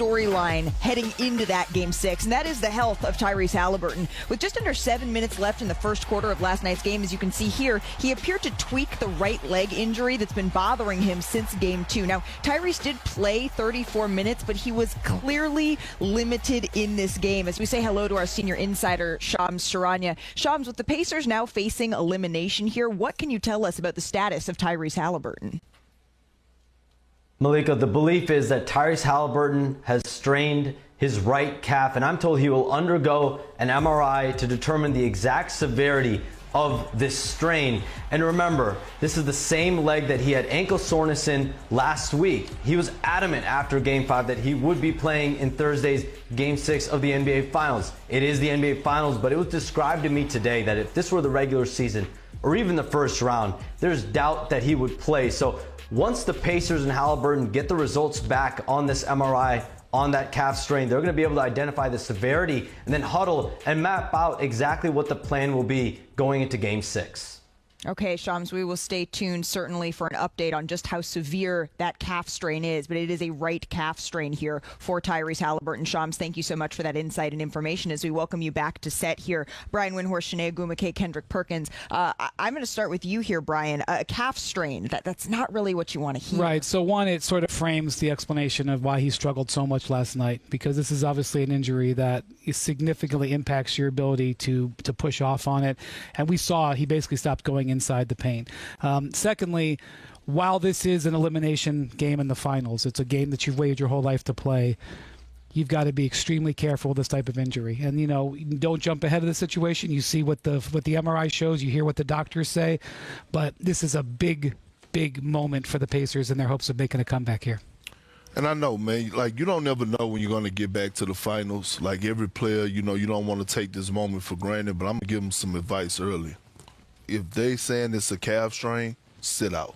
storyline heading into that Game 6, and that is the health of Tyrese Haliburton. With just under 7 minutes left in the first quarter of last night's game, as you can see here, he appeared to tweak the right leg injury that's been bothering him since Game 2. Now, Tyrese did play 34 minutes, but he was clearly limited in this game. As we say hello to our senior insider, Shams Charania. Shams, with the Pacers now facing elimination here, what can you tell us about the status of Tyrese Haliburton? Malika, the belief is that Tyrese Haliburton has strained his right calf, and I'm told he will undergo an MRI to determine the exact severity of this strain. And remember, this is the same leg that he had ankle soreness in last week. He was adamant after Game 5 that he would be playing in Thursday's Game 6 of the NBA Finals. It is the NBA Finals, but it was described to me today that if this were the regular season or even the first round, there's doubt that he would play. So once the Pacers and Haliburton get the results back on this MRI, on that calf strain, they're going to be able to identify the severity and then huddle and map out exactly what the plan will be going into Game 6. Okay, Shams, we will stay tuned certainly for an update on just how severe that calf strain is, but it is a right calf strain here for Tyrese Haliburton. Shams, thank you so much for that insight and information as we welcome you back to set here. Brian Windhorst, Shanae Agumake, Kendrick Perkins. I'm going to start with you here, Brian. A calf strain, that's not really what you want to hear. Right, so one, it sort of frames the explanation of why he struggled so much last night, because this is obviously an injury that significantly impacts your ability to push off on it, and we saw he basically stopped going inside the paint. Secondly, while this is an elimination game in the finals, it's a game that you've waited your whole life to play. You've got to be extremely careful with this type of injury, and don't jump ahead of the situation. You see what the MRI shows, you hear what the doctors say, but this is a big moment for the Pacers in their hopes of making a comeback here. And I know, man, like, you don't never know when you're going to get back to the finals. Like, every player, you don't want to take this moment for granted, but I'm going to give them some advice early. If they saying it's a calf strain, sit out.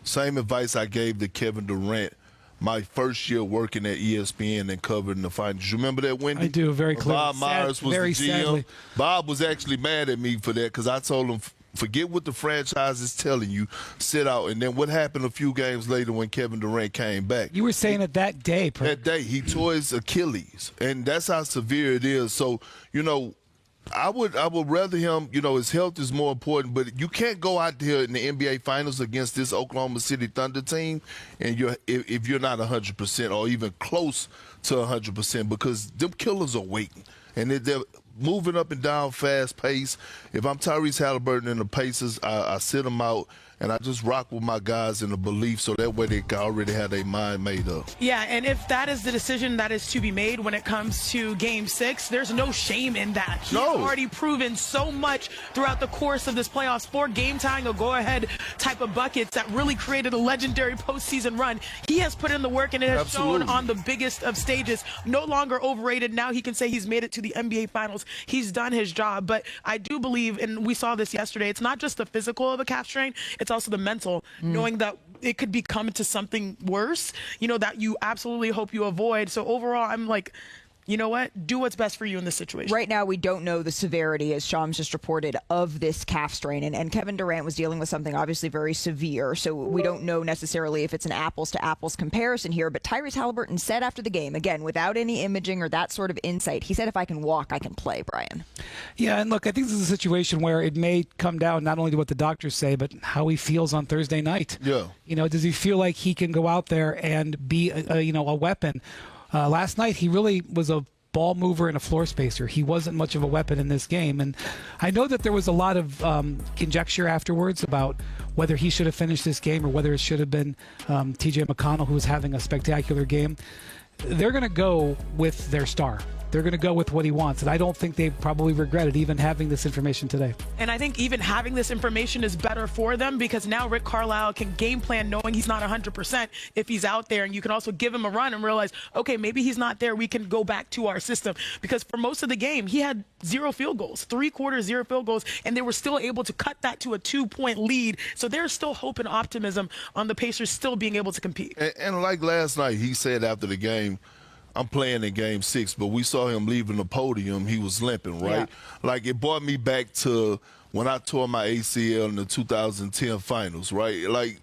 Same advice I gave to Kevin Durant my first year working at ESPN and covering the finals. You remember that, Wendy? I do, very clearly. Bob Myers was the GM. Sadly. Bob was actually mad at me for that because I told him, forget what the franchise is telling you, sit out. And then what happened a few games later when Kevin Durant came back? You were saying it that day. That day, he tore his Achilles, and that's how severe it is. So, I would rather him, his health is more important, but you can't go out there in the NBA Finals against this Oklahoma City Thunder team and if you're not 100% or even close to 100%, because them killers are waiting. And they're moving up and down fast pace. If I'm Tyrese Haliburton and the Pacers, I sit them out, and I just rock with my guys in the belief so that way they can already have their mind made up. Yeah, and if that is the decision that is to be made when it comes to Game 6, there's no shame in that. He's already proven so much throughout the course of this playoffs. 4 game-tying or go-ahead type of buckets that really created a legendary postseason run. He has put in the work, and it has shown on the biggest of stages. No longer overrated. Now he can say he's made it to the NBA Finals. He's done his job. But I do believe, and we saw this yesterday, it's not just the physical of a calf strain, it's also the mental, knowing that it could become to something worse, that you absolutely hope you avoid. So overall, I'm like, you know what? Do what's best for you in this situation. Right now, we don't know the severity, as Shams just reported, of this calf strain. And Kevin Durant was dealing with something obviously very severe, so we don't know necessarily if it's an apples-to-apples comparison here. But Tyrese Haliburton said after the game, again, without any imaging or that sort of insight, he said, if I can walk, I can play, Brian. Yeah, and look, I think this is a situation where it may come down not only to what the doctors say, but how he feels on Thursday night. Yeah. Does he feel like he can go out there and be, a weapon? Last night, he really was a ball mover and a floor spacer. He wasn't much of a weapon in this game. And I know that there was a lot of conjecture afterwards about whether he should have finished this game or whether it should have been T.J. McConnell, who was having a spectacular game. They're going to go with their star. They're going to go with what he wants. And I don't think they probably regretted even having this information today. And I think even having this information is better for them, because now Rick Carlisle can game plan knowing he's not 100% if he's out there. And you can also give him a run and realize, okay, maybe he's not there. We can go back to our system. Because for most of the game, he had 0 field goals, 3 quarters, 0 field goals, and they were still able to cut that to a 2-point lead. So there's still hope and optimism on the Pacers still being able to compete. And like last night, he said after the game, I'm playing in Game 6, but we saw him leaving the podium. He was limping, right? Yeah. Like, it brought me back to when I tore my ACL in the 2010 finals, right? Like,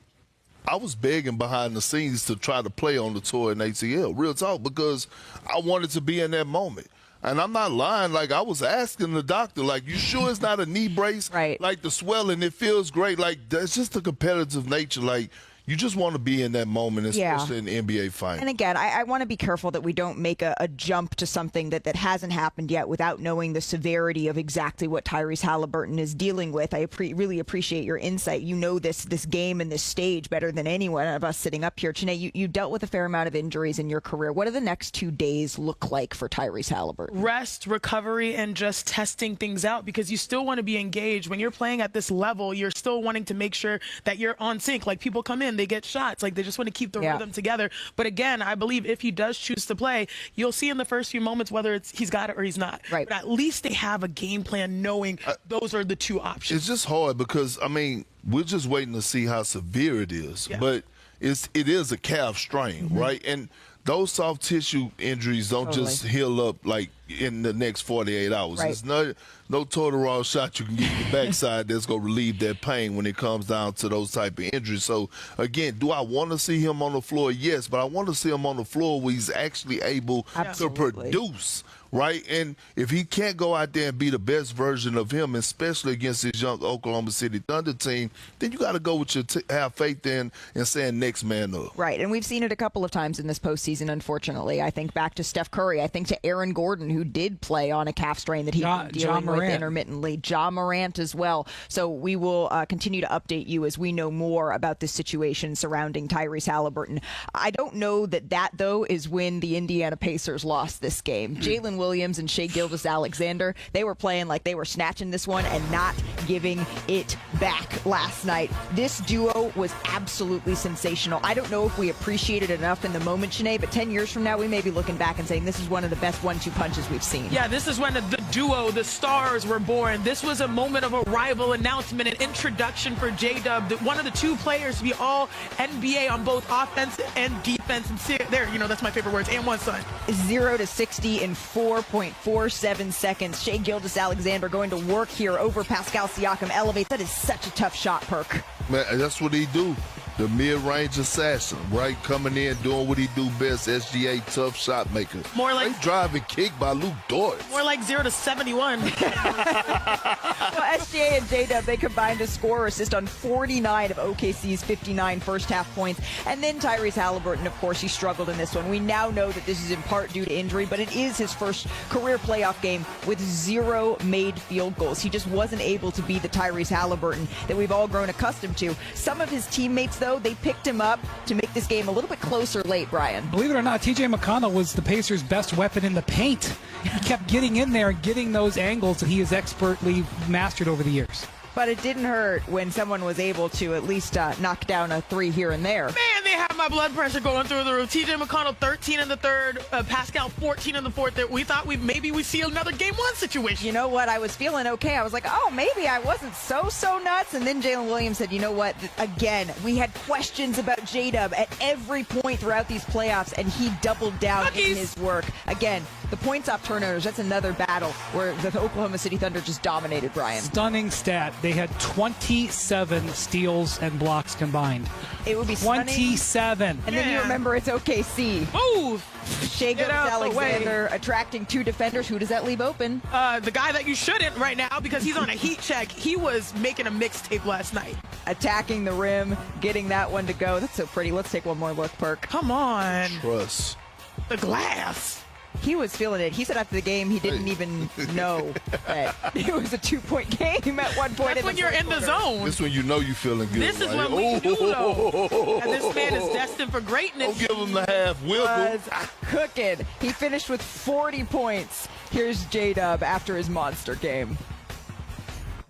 I was begging behind the scenes to try to play on the tour in ACL, real talk, because I wanted to be in that moment. And I'm not lying. Like, I was asking the doctor, like, you sure it's not a knee brace? Right. Like, the swelling, it feels great. Like, that's just the competitive nature. Like, you just want to be in that moment, especially in the NBA final. And again, I want to be careful that we don't make a jump to something that hasn't happened yet without knowing the severity of exactly what Tyrese Haliburton is dealing with. I really appreciate your insight. You know this game and this stage better than anyone of us sitting up here. Chiney, you dealt with a fair amount of injuries in your career. What do the next 2 days look like for Tyrese Haliburton? Rest, recovery, and just testing things out, because you still want to be engaged. When you're playing at this level, you're still wanting to make sure that you're on sync. Like, people come in, they get shots, like they just want to keep the rhythm together. But again, I believe if he does choose to play, you'll see in the first few moments whether he's got it or he's not. Right. But at least they have a game plan, knowing those are the 2 options. It's just hard because, I mean, we're just waiting to see how severe it is. Yeah. But it is a calf strain, right? And those soft tissue injuries don't just heal up like in the next 48 hours. Right. There's no Toradol shot you can get in the backside that's going to relieve that pain when it comes down to those type of injuries. So, again, do I want to see him on the floor? Yes, but I want to see him on the floor where he's actually able to produce. Right? And if he can't go out there and be the best version of him, especially against this young Oklahoma City Thunder team, then you got to go with have faith in and saying next man up. Right, and we've seen it a couple of times in this postseason, unfortunately. I think back to Steph Curry. I think to Aaron Gordon, who did play on a calf strain that he's been dealing with intermittently. Ja Morant as well. So we will continue to update you as we know more about this situation surrounding Tyrese Haliburton. I don't know that, though, is when the Indiana Pacers lost this game. Jalen Williams and Shai Gilgeous-Alexander, they were playing like they were snatching this one and not giving it back last night. This duo was absolutely sensational. I don't know if we appreciated it enough in the moment, Sinead, but 10 years from now, we may be looking back and saying this is one of the best 1-2 punches we've seen. Yeah, this is when the duo, the stars, were born. This was a moment of arrival, announcement, and introduction for J-Dub, one of the 2 players to be all NBA on both offense and defense. And there, that's my favorite words, and one son. 0 to 60 in 4.47 seconds. Shai Gilgeous-Alexander going to work here over Pascal Siakam. Elevates. That is such a tough shot, Perk. Man, that's what he do. The mid-range assassin, right? Coming in, doing what he do best. SGA, tough shot maker. More like drive and kick by Luke Dort. More like 0 to 71. Well, SGA and J-Dub, they combined to score or assist on 49 of OKC's 59 first-half points. And then Tyrese Haliburton, of course, he struggled in this one. We now know that this is in part due to injury, but it is his first career playoff game with 0 made field goals. He just wasn't able to be the Tyrese Haliburton that we've all grown accustomed to. Some of his teammates, though, they picked him up to make this game a little bit closer late, Brian. Believe it or not, TJ McConnell was the Pacers' best weapon in the paint. He kept getting in there and getting those angles that he has expertly mastered over the years. But it didn't hurt when someone was able to at least knock down a 3 here and there. Man, they have my blood pressure going through the roof. TJ McConnell, 13 in the third. Pascal, 14 in the fourth. We thought maybe we see another Game 1 situation. You know what? I was feeling okay. I was like, oh, maybe I wasn't so nuts. And then Jalen Williams said, you know what? Again, we had questions about J-Dub at every point throughout these playoffs, and he doubled down in his work. Again, the points off turnovers, that's another battle where the Oklahoma City Thunder just dominated, Brian. Stunning stat. They had 27 steals and blocks combined. It would be 27. And then you remember it's OKC. Move! Shai Gilgeous-Alexander attracting 2 defenders. Who does that leave open? The guy that you shouldn't right now because he's on a heat check. He was making a mixtape last night. Attacking the rim, getting that one to go. That's so pretty. Let's take one more look, Perk. Come on. Trust. The glass. He was feeling it. He said after the game he didn't even know that it was a 2-point game at one point. That's when you're in the zone. This when you know you're feeling good. This is when we do know. And this man is destined for greatness. Don't give him the half wiggle. Was cooking. He finished with 40 points. Here's J-Dub after his monster game.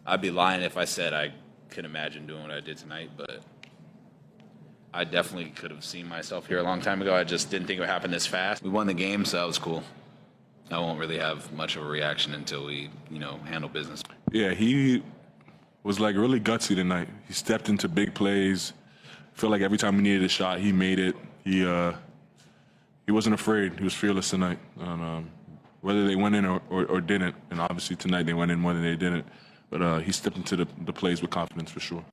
I'd be lying if I said I could imagine doing what I did tonight, but I definitely could have seen myself here a long time ago. I just didn't think it would happen this fast. We won the game, so that was cool. I won't really have much of a reaction until we, handle business. Yeah, he was really gutsy tonight. He stepped into big plays. Felt like every time we needed a shot, he made it. He wasn't afraid. He was fearless tonight. Whether they went in or didn't, and obviously tonight they went in more than they didn't. But he stepped into the plays with confidence for sure.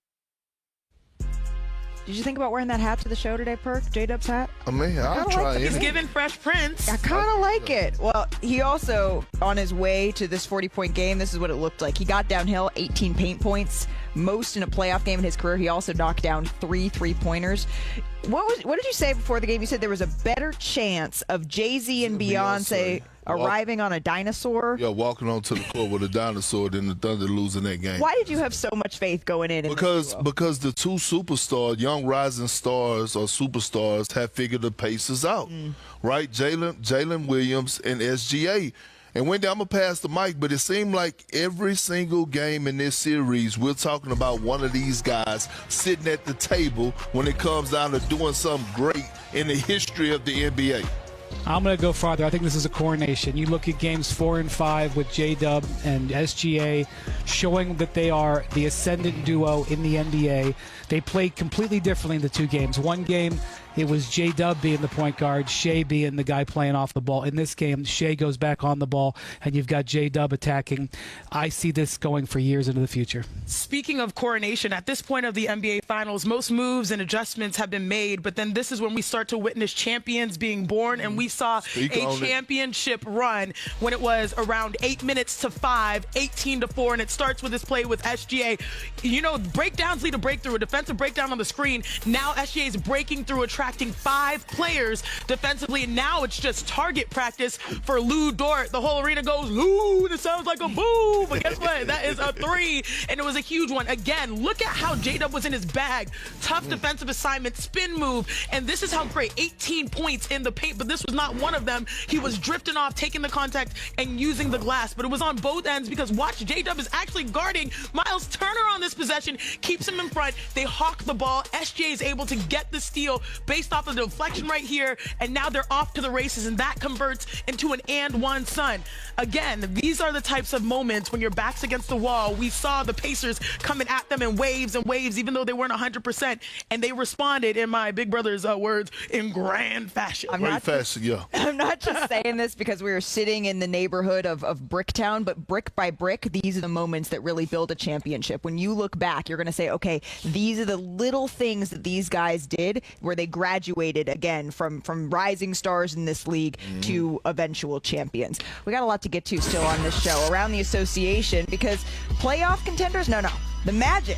Did you think about wearing that hat to the show today, Perk? J-Dub's hat? I mean, I'll try it. He's giving Fresh Prince. I kind of like it. Well, he also, on his way to this 40-point game, this is what it looked like. He got downhill, 18 paint points, most in a playoff game in his career. He also knocked down 3 3-pointers. What did you say before the game? You said there was a better chance of Jay-Z and Beyonce arriving on a dinosaur. Yeah, walking onto the court with a dinosaur than the Thunder losing that game. Why did you have so much faith going in? Because the two superstars, young rising stars or superstars, have figured the Pacers out, right? Jalen Williams and SGA. And Wendy, I'm going to pass the mic, but it seemed like every single game in this series, we're talking about one of these guys sitting at the table when it comes down to doing something great in the history of the NBA. I'm going to go farther. I think this is a coronation. You look at games 4 and 5 with J-Dub and SGA showing that they are the ascendant duo in the NBA. They played completely differently in the two games. One game, it was J-Dub being the point guard, Shea being the guy playing off the ball. In this game, Shea goes back on the ball, and you've got J-Dub attacking. I see this going for years into the future. Speaking of coronation, at this point of the NBA Finals, most moves and adjustments have been made, but then this is when we start to witness champions being born, and we saw a championship run when it was around 8 minutes to 5, 18-4, and it starts with this play with SGA. You know, breakdowns lead to breakthrough. A defensive breakdown on the screen. Now SGA is breaking through, attracting 5 players defensively, and now it's just target practice for Lou Dort. The whole arena goes, Lou, it sounds like a boo, but guess what? That is a 3, and it was a huge one. Again, look at how J-Dub was in his bag. Tough defensive assignment, spin move, and this is how great. 18 points in the paint, but this was not one of them. He was drifting off, taking the contact, and using the glass, but it was on both ends because watch, J-Dub is actually guarding Miles Turner on this possession, keeps him in front. They hawk the ball. SGA is able to get the steal based off of the deflection right here, and now they're off to the races, and that converts into an and one, son. Again, these are the types of moments when your back's against the wall. We saw the Pacers coming at them in waves and waves, even though they weren't 100%, and they responded, in my big brother's words, in grand fashion. I'm not just saying this because we were sitting in the neighborhood of Bricktown, but brick by brick, these are the moments that really build a championship. When you look back, you're going to say, okay, these are the little things that these guys did where they graduated again from rising stars in this league to eventual champions. We got a lot to get to still on this show around the association because playoff contenders, no. The Magic